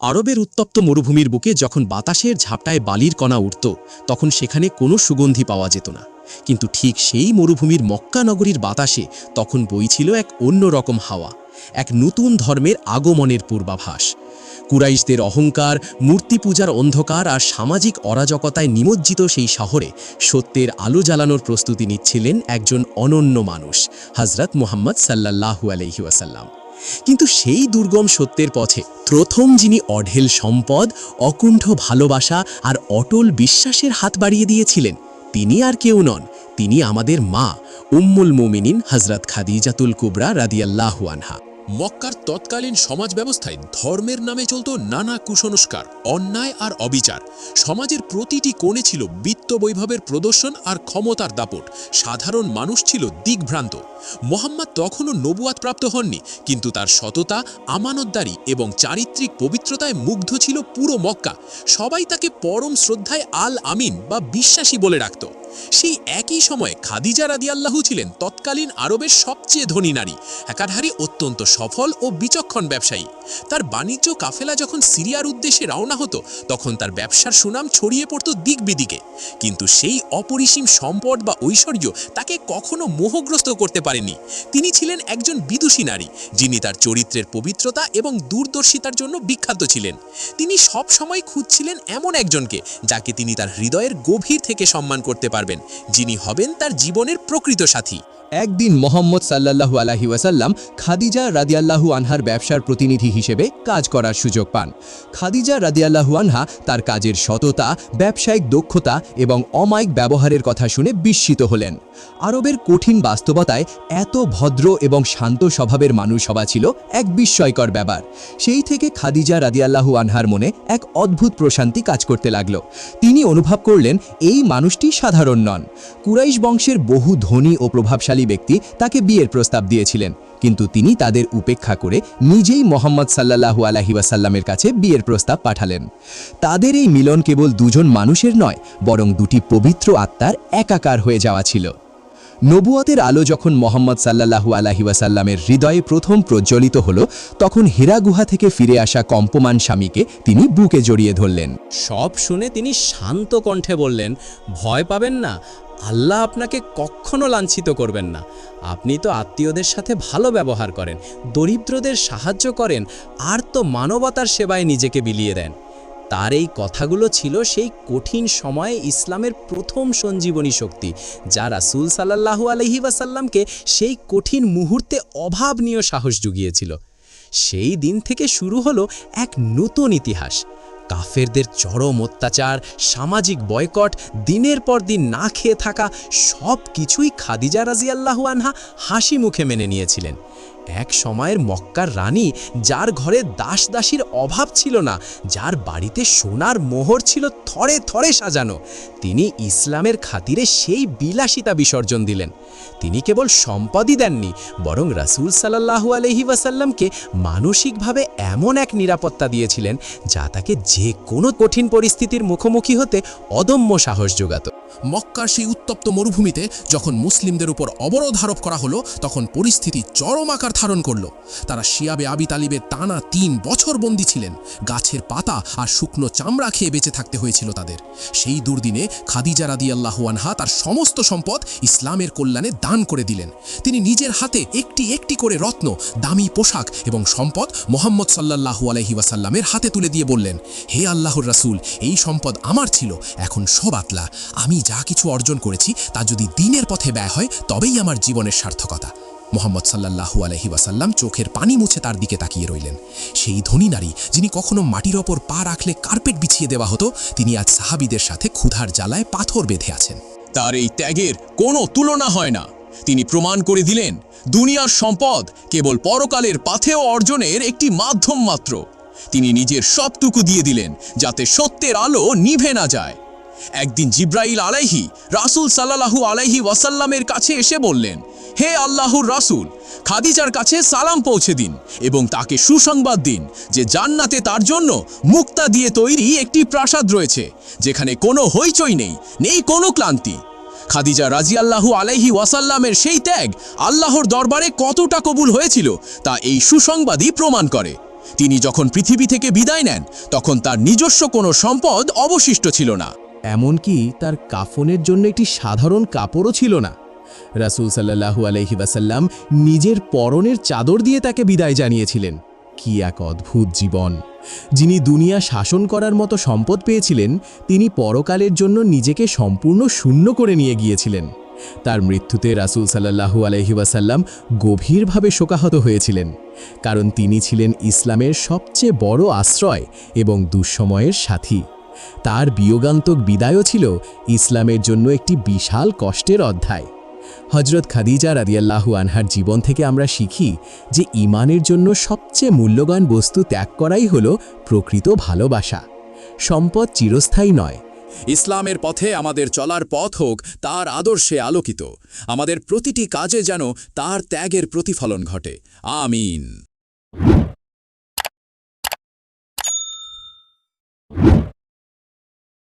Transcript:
আরবের উত্তপ্ত মরুভূমির বুকে যখন বাতাসের ঝাপটায় বালির কণা উঠত তখন সেখানে কোনো সুগন্ধি পাওয়া যেত না। কিন্তু ঠিক সেই মরুভূমির মক্কা নগরীর বাতাসে তখন বইছিল এক অন্যরকম হাওয়া, এক নতুন ধর্মের আগমনের পূর্বাভাস। কুরাইশদের অহংকার, মূর্তি পূজার অন্ধকার আর সামাজিক অরাজকতায় নিমজ্জিত সেই শহরে সত্যের আলো জ্বালানোর প্রস্তুতি নিচ্ছিলেন একজন অনন্য মানুষ, হযরত মুহাম্মদ সাল্লাল্লাহু আলাইহি ওয়াসাল্লাম। কিন্তু সেই দুর্গম সত্যের পথে প্রথম যিনি অঢেল সম্পদ, অকুণ্ঠ ভালোবাসা আর অটল বিশ্বাসের হাত বাড়িয়ে দিয়েছিলেন, তিনি আর কেউ নন, তিনি আমাদের মা উম্মুল মুমিনিন হযরত খাদিজাতুল কুবরা রাদিয়াল্লাহু আনহা। মক্কার তৎকালীন সমাজ ব্যবস্থায় ধর্মের নামে চলত নানা কুসংস্কার, অন্যায় আর অবিচার। সমাজের প্রতিটি কোণে ছিল বিত্ত বৈভবের প্রদর্শন আর ক্ষমতার দাপট। সাধারণ মানুষ ছিল দিগ্ভ্রান্ত। মুহাম্মদ তখনও নবুয়াত প্রাপ্ত হননি, কিন্তু তার সততা, আমানতদারি এবং চারিত্রিক পবিত্রতায় মুগ্ধ ছিল পুরো মক্কা। সবাই তাকে পরম শ্রদ্ধায় আল আমিন বা বিশ্বাসী বলে ডাকত। সেই একই সময়ে খাদিজা রাদিয়াল্লাহু ছিলেন তৎকালীন আরবের সবচেয়ে ধনী নারী, একাধারে অত্যন্ত সফল ও বিচক্ষণ ব্যবসায়ী। তার বাণিজ্য কাফেলা যখন সিরিয়ার উদ্দেশ্যে রওনা হতো তখন তার ব্যবসার সুনাম ছড়িয়ে পড়ত দিক বিদিকে। কিন্তু সেই অপরিসীম সম্পদ বা ঐশ্বর্য তাকে কখনো মোহগ্রস্ত করতে পারেনি। তিনি ছিলেন একজন বিদুষী নারী, যিনি তার চরিত্রের পবিত্রতা এবং দূরদর্শিতার জন্য বিখ্যাত ছিলেন। তিনি সব সময় খুঁজছিলেন এমন একজনকে যাকে তিনি তার হৃদয়ের গভীর থেকে সম্মান করতে পারবেন, যিনি হবেন তার জীবনের প্রকৃত সাথী। একদিন মুহাম্মদ সাল্লাল্লাহু আলাইহি ওয়াসাল্লাম খাদিজা রাদিয়াল্লাহু আনহার ব্যবসার প্রতিনিধি হিসেবে কাজ করার সুযোগ পান। খাদিজা রাদিয়াল্লাহু আনহা তার কাজের সততা, ব্যবসায়িক দক্ষতা এবং অমায়িক ব্যবহারের কথা শুনে বিস্মিত হলেন। আরবের কঠিন বাস্তবতায় এত ভদ্র এবং শান্ত স্বভাবের মানুষ হওয়া ছিল এক বিস্ময়কর ব্যাপার। সেই থেকে খাদিজা রাদিয়াল্লাহু আনহার মনে এক অদ্ভুত প্রশান্তি কাজ করতে লাগল। তিনি অনুভব করলেন এই মানুষটি সাধারণ নন। কুরাইশ বংশের বহু ধনী ও প্রভাবশালী ব্যক্তি তাকে বিয়ের প্রস্তাব দিয়েছিলেন, কিন্তু তিনি তাদের উপেক্ষা করে নিজেই মুহাম্মদ সাল্লাল্লাহু আলাইহি ওয়াসাল্লামের কাছে বিয়ের প্রস্তাব পাঠালেন। তাদের এই মিলন কেবল দুজন মানুষের নয়, বরং দুটি পবিত্র আত্মার একাকার হয়ে যাওয়া ছিল। নবুয়তের আলো যখন মুহাম্মদ সাল্লাল্লাহু আলাইহি ওয়াসাল্লামের হৃদয়ে প্রথম প্রজ্বলিত হলো, তখন হীরা গুহা থেকে ফিরে আসা কম্পমান স্বামীকে তিনি বুকে জড়িয়ে ধরলেন। সব শুনে তিনি শান্ত কণ্ঠে বললেন, ভয় পাবেন না, আল্লাহ আপনাকে কখনো লাঞ্ছিত করবেন না। আপনি তো আত্মীয়দের সাথে ভালো ব্যবহার করেন, দরিদ্রদের সাহায্য করেন, আর তো মানবতার সেবায় নিজেকে বিলিয়ে দেন। তার এই কথাগুলো ছিল সেই কঠিন সময়ে ইসলামের প্রথম সঞ্জীবনী শক্তি, যা রাসূল সাল্লাল্লাহু আলাইহি ওয়াসাল্লামকে সেই কঠিন মুহূর্তে অভাবনীয় সাহস জুগিয়েছিল। সেই দিন থেকে শুরু হলো এক নতুন ইতিহাস। কাফেরদের চরম অত্যাচার, সামাজিক বয়কট, দিনের পর দিন না খেয়ে থাকা, সব কিছুই খাদিজা রাদিয়াল্লাহু আনহা হাসি মুখে মেনে নিয়েছিলেন। এক সময়ের মক্কার রানী, যার ঘরে দাস দাসীর অভাব ছিল না, যার বাড়িতে সোনার মোহর ছিল থরে থরে সাজানো, তিনি ইসলামের খাতিরে সেই বিলাসিতা বিসর্জন দিলেন। তিনি কেবল সম্পদই দেননি, বরং রাসূল সাল্লাল্লাহু আলাইহি ওয়াসাল্লামকে মানসিকভাবে এমন এক নিরাপত্তা দিয়েছিলেন যা তাকে যে কোনো কঠিন পরিস্থিতির মুখোমুখি হতে অদম্য সাহস যোগাত। মক্কার সেই উত্তপ্ত মরুভূমিতে যখন মুসলিমদের উপর অবরোধ আরোপ করা হলো, তখন পরিস্থিতি চরম আকার ধারণ করল। তারা শিয়াবে আবি তালিবের টানা 3 বছর বন্দী ছিলেন। গাছের পাতা আর শুকনো চামড়া খেয়ে বেঁচে থাকতে হয়েছিল তাদের। সেই দুর্দিনে খাদিজা রাদিয়াল্লাহু আনহা তার সমস্ত সম্পদ ইসলামের কল্যাণে দান করে দিলেন। তিনি নিজের হাতে একটি একটি করে রত্ন, দামি পোশাক এবং সম্পদ মুহাম্মদ সাল্লাল্লাহু আলাইহি ওয়াসাল্লামের হাতে তুলে দিয়ে বললেন, হে আল্লাহর রাসূল, এই সম্পদ আমার ছিল, এখন সব আতলা। আমি যা কিছু অর্জন করেছি তা যদি দ্বীনের পথে ব্যয় হয় তবেই আমার জীবনের সার্থকতা। মুহাম্মদ সাল্লাল্লাহু আলাইহি ওয়াসাল্লাম চোখের পানি মুছে তার দিকে তাকিয়ে রইলেন। সেই ধনী নারী, যিনি কখনো মাটির ওপর পা রাখলে কার্পেট বিছিয়ে দেওয়া হতো, তিনি আজ সাহাবীদের সাথে ক্ষুধার জ্বালায় পাথর বেঁধে আছেন। তার এই ত্যাগের কোনো তুলনা হয় না। তিনি প্রমাণ করে দিলেন, দুনিয়ার সম্পদ কেবল পরকালের পাথেয় অর্জনের একটি মাধ্যম মাত্র। তিনি নিজের সবটুকু দিয়ে দিলেন যাতে সত্যের আলো নিভে না যায়। একদিন জিব্রাইল আলাইহি রাসূল সাল্লাল্লাহু আলাইহি ওয়াসাল্লামের কাছে এসে বললেন, হে আল্লাহর রাসূল, খাদিজার কাছে সালাম পৌঁছে দিন এবং তাকে সুসংবাদ দিন যে জান্নাতে তার জন্য মুক্তা দিয়ে তৈরি একটি প্রাসাদ রয়েছে, যেখানে কোনো হইচই নেই, নেই কোনো ক্লান্তি। খাদিজা রাদিয়াল্লাহু আলাইহি ওয়াসাল্লামের সেই ত্যাগ আল্লাহর দরবারে কতটা কবুল হয়েছিল তা এই সুসংবাদই প্রমাণ করে। তিনি যখন পৃথিবী থেকে বিদায় নেন তখন তার নিজস্ব কোনো সম্পদ অবশিষ্ট ছিল না। এমনকি তার কাফনের জন্য একটি সাধারণ কাপড়ও ছিল না। রাসূল সাল্লাল্লাহু আলাইহি ওয়াসাল্লাম নিজের পরনের চাদর দিয়ে তাকে বিদায় জানিয়েছিলেন। কি এক অদ্ভুত জীবন! যিনি দুনিয়া শাসন করার মতো সম্পদ পেয়েছিলেন, তিনি পরকালের জন্য নিজেকে সম্পূর্ণ শূন্য করে নিয়ে গিয়েছিলেন। তার মৃত্যুতে রাসূল সাল্লাল্লাহু আলাইহি ওয়াসাল্লাম গভীরভাবে শোকাহত হয়েছিলেন, কারণ তিনি ছিলেন ইসলামের সবচেয়ে বড় আশ্রয় এবং দুঃসময়ের সাথী। তার বিয়োগান্তক বিদায়ও ছিল ইসলামের জন্য একটি বিশাল কষ্টের অধ্যায়। হজরত খাদিজা রাদিয়াল্লাহু আনহার জীবন থেকে আমরা শিখি যে ঈমানের জন্য সবচেয়ে মূল্যবান বস্তু ত্যাগ করাই হলো প্রকৃত ভালোবাসা। সম্পদ চিরস্থায়ী নয়। ইসলামের পথে আমাদের চলার পথ হোক তার আদর্শে আলোকিত। আমাদের প্রতিটি কাজে যেন তার ত্যাগের প্রতিফলন ঘটে। আমিন।